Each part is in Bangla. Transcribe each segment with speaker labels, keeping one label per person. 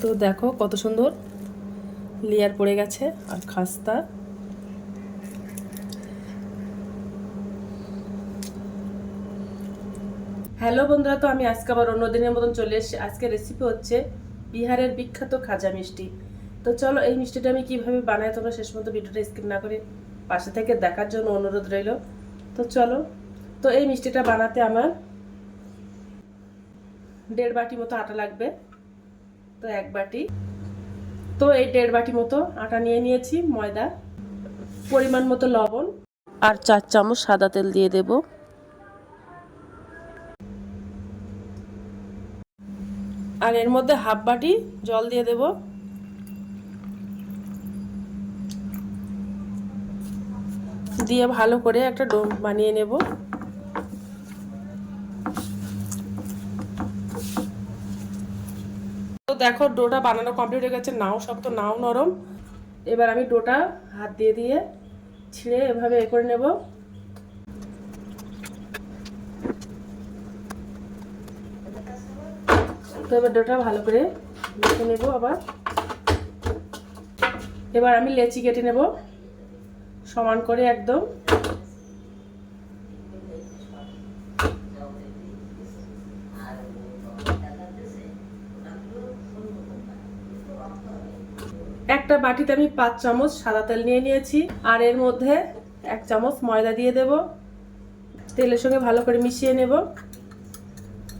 Speaker 1: তো দেখো কত সুন্দর লেয়ার পড়ে গেছে আর খাস্তা। হ্যালো বন্ধুরা, তো আমি আজকে আবার অন্য দিনের মতন চলে এসেছি। আজকে রেসিপি হচ্ছে বিহারের বিখ্যাত খাজা মিষ্টি। তো চলো এই মিষ্টিটা আমি কিভাবে বানাই তোমরা শেষ পর্যন্ত ভিডিওটা স্কিপ না করে পাশে থেকে দেখার জন্য অনুরোধ রইল। তো চলো, তো এই মিষ্টিটা বানাতে আমার 1.5 বাটি মতো আটা লাগবে। তো 1 বাটি, তো এই 1.5 বাটি মতো আটা নিয়ে নিয়েছি, ময়দা, পরিমাণ মতো লবণ আর 4 চামচ সাদা তেল দিয়ে দেব। আর এর মধ্যে 1/2 বাটি জল দিয়ে দেব। দিয়ে ভালো করে একটা ডো বানিয়ে নেব। তো দেখো ডোটা বানানো কমপ্লিট হয়ে গেছে, নাও শক্ত নাও নরম। এবার আমি ডোটা হাত দিয়ে দিয়ে ছিঁড়ে এভাবে এ করে নেব। তো এবার ডোটা ভালো করে মেখে নেব আবার। এবার আমি লেচি কেটে নেব সমান করে একদম। একটা বাটিতে আমি 5 চামচ সাদা তেল নিয়ে নিয়েছি, আর এর মধ্যে 1 চামচ ময়দা দিয়ে দেব। তেলের সঙ্গে ভালো করে মিশিয়ে নেব।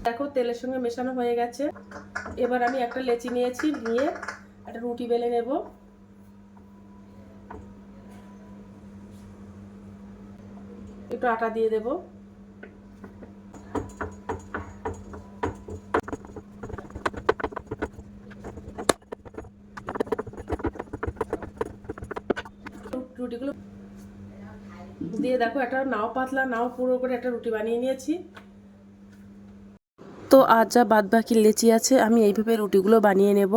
Speaker 1: দেখো তেলের সঙ্গে মেশানো হয়ে গেছে। এবার আমি একটা লেচি নিয়েছি, নিয়ে একটা রুটি বেলে নেব। একটু আটা দিয়ে দেব। রুটিগুলো দিয়ে দেখো একটা নাও পাতলা নাও পুরো করে একটা রুটি বানিয়ে নিয়েছি। তো আজ যা বাদ বাকি লেচি আছে আমি এইভাবে রুটিগুলো বানিয়ে নেব।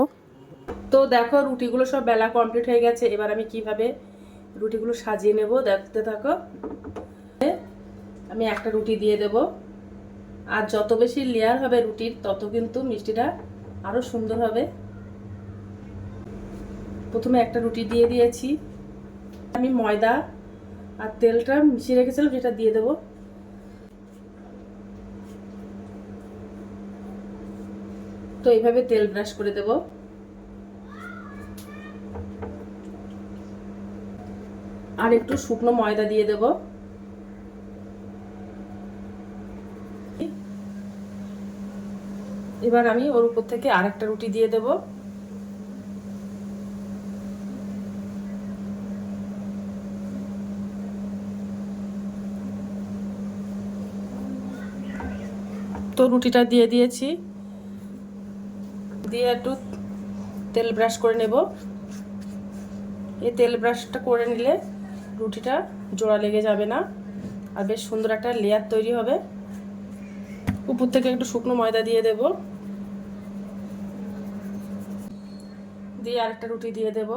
Speaker 1: তো দেখো রুটিগুলো সব বেলা কমপ্লিট হয়ে গেছে। এবার আমি কিভাবে রুটিগুলো সাজিয়ে নেব দেখতে থাকো। আমি একটা রুটি দিয়ে দেব। আর যত বেশি লেয়ার হবে রুটির তত কিন্তু মিষ্টিটা আরো সুন্দর হবে। প্রথমে একটা রুটি দিয়ে দিয়েছি। আমি ময়দা আর তেলটা মিশিয়ে রেখেছিলাম, যেটা দিয়ে দেব। তো এইভাবে তেল ব্রাশ করে দেব। আর একটু শুকনো ময়দা দিয়ে দেব। এবার আমি ওর উপর থেকে আরেকটা রুটি দিয়ে দেব। তো রুটিটা দিয়ে দিয়েছি, দিয়ে একটু তেল ব্রাশ করে নেব। এই তেল ব্রাশটা করে নিলে রুটিটা জোড়া লেগে যাবে না, আর বেশ সুন্দর একটা লেয়ার তৈরি হবে। উপর থেকে একটু শুকনো ময়দা দিয়ে দেব। দিয়ে আরেকটা রুটি দিয়ে দেব।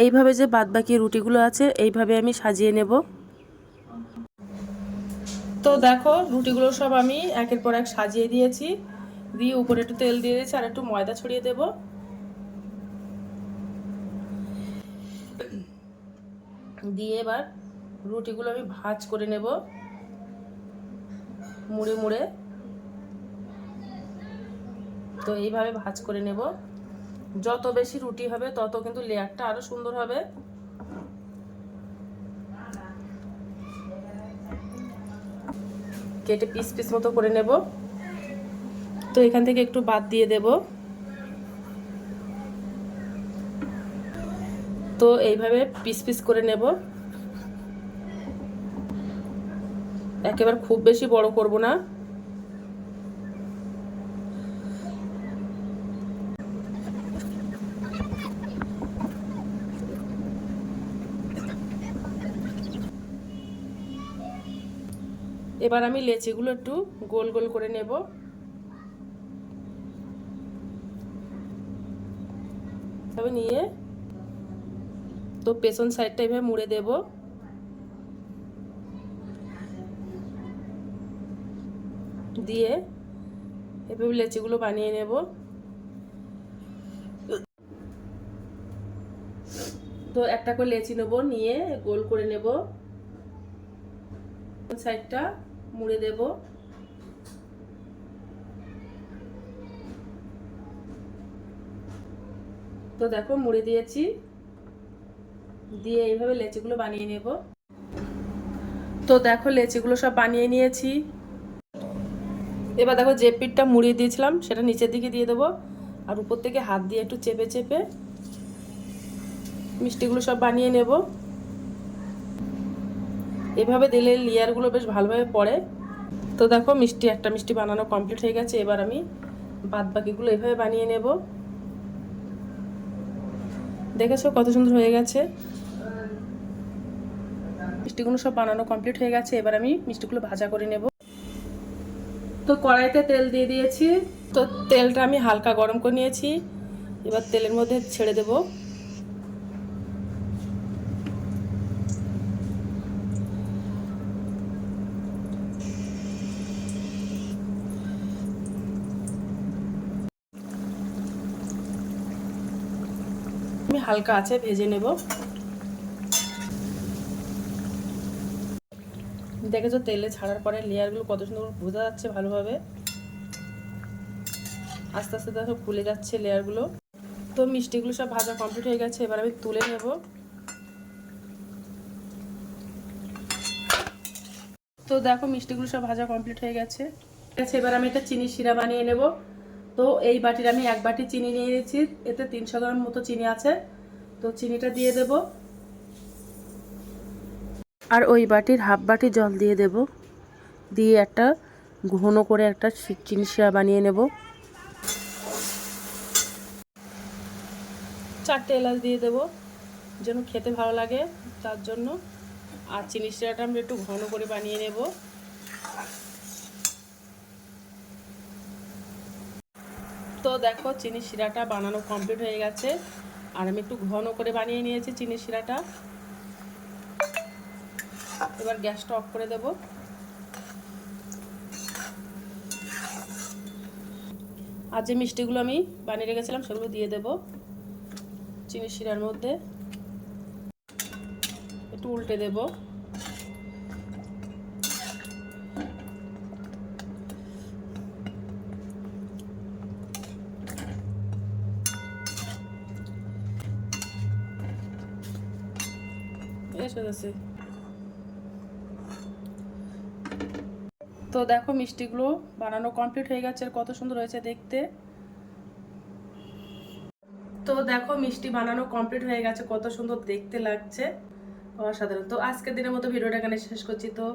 Speaker 1: এইভাবে যে বাদবাকি রুটিগুলো আছে এইভাবে আমি সাজিয়ে নেব। তো দেখো রুটিগুলো সব আমি একের পর এক সাজিয়ে দিয়েছি। দিয়ে উপরে একটু তেল দিয়ে দিয়েছি আর একটু ময়দা ছড়িয়ে দেব। দিয়ে এবার রুটিগুলো আমি ভাঁজ করে নেব মুড়ে মুড়ে। তো এইভাবে ভাঁজ করে নেব। যত বেশি রুটি হবে তত কিন্তু লেয়ারটা আরো সুন্দর হবে। কেটে পিস পিস মতো করে নেব। তো এখান থেকে একটু বাদ দিয়ে দেব। তো এইভাবে পিস পিস করে নেব। একেবারে খুব বেশি বড় করব না। এবার আমি লেচিগুলো একটু গোল গোল করে নেব। তবে নিয়ে তো পেছন সাইডটা এভাবে মুড়ে দেব। দিয়ে এভাবে লেচিগুলো বানিয়ে নেব। তো একটা করে লেচি নেব, নিয়ে গোল করে নেব, সাইডটা মুড়ে দেব। তো দেখো মুড়ে দিয়েছি, দিয়ে এইভাবে লেচিগুলো বানিয়ে নেব। তো দেখো লেচিগুলো সব বানিয়ে নিয়েছি। এবার দেখো যে পিঠটা মুড়িয়ে দিয়েছিলাম সেটা নিচের দিকে দিয়ে দেবো, আর উপর থেকে হাত দিয়ে একটু চেপে চেপে মিষ্টিগুলো সব বানিয়ে নেব। এভাবে দিলে লেয়ারগুলো বেশ ভালোভাবে পড়ে। তো দেখো একটা মিষ্টি বানানো কমপ্লিট হয়ে গেছে। এবার আমি বাদ বাকিগুলো এভাবে বানিয়ে নেব। দেখেছো কত সুন্দর হয়ে গেছে। মিষ্টিগুলো সব বানানো কমপ্লিট হয়ে গেছে। এবার আমি মিষ্টিগুলো ভাজা করে নেব। তো কড়াইতে তেল দিয়ে দিয়েছি। তো তেলটা আমি হালকা গরম করে নিয়েছি। এবার তেলের মধ্যে ছেড়ে দেব। আমি হালকা আছে ভেজে নেব। দেখেছো তেলে ছাড়ার পরে লেয়ারগুলো কত সুন্দর বোঝা যাচ্ছে ভালোভাবে। আস্তে আস্তে দেখো ফুলে যাচ্ছে লেয়ারগুলো। তো মিষ্টিগুলো সব ভাজা কমপ্লিট হয়ে গেছে। এবার আমি তুলে নেব। তো দেখো মিষ্টিগুলো সব ভাজা কমপ্লিট হয়ে গেছে। এবার আমি একটা চিনি শিরা বানিয়ে নেব। তো এই বাটির আমি 1 বাটি চিনি নিয়ে নিয়েছি। এতে 300 গ্রাম মতো চিনি আছে। তো চিনিটা দিয়ে দেব, আর ওই বাটির হাফ বাটি জল দিয়ে দেব। দিয়ে একটা ঘন করে একটা চিনি শিরা বানিয়ে নেব। 4টে এলাচ দিয়ে দেব, যেন খেতে ভালো লাগে তার জন্য। আর চিনি শিরাটা আমরা একটু ঘন করে বানিয়ে নেব। তো দেখো চিনি শিরাটা বানানো কমপ্লিট হয়ে গেছে, আর আমি একটু ঘন করে বানিয়ে নিয়েছি চিনি শিরাটা। এবার গ্যাসটা অফ করে দেব। আর যে মিষ্টিগুলো আমি বানিয়ে রেখেছিলাম সেগুলো দিয়ে দেব চিনি শিরার মধ্যে। একটু উল্টে দেব। তো দেখো মিষ্টিগুলো বানানো কমপ্লিট হয়ে গেছে, আর কত সুন্দর হয়েছে দেখতে। তো দেখো মিষ্টি বানানো কমপ্লিট হয়ে গেছে, কত সুন্দর দেখতে লাগছে, অসাধারণ। তো আজকের দিনের মতো ভিডিওটা এখানে শেষ করছি। তো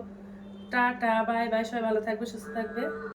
Speaker 1: টাটা, বাই বাই, সবাই ভালো থাকবে, সুস্থ থাকবে।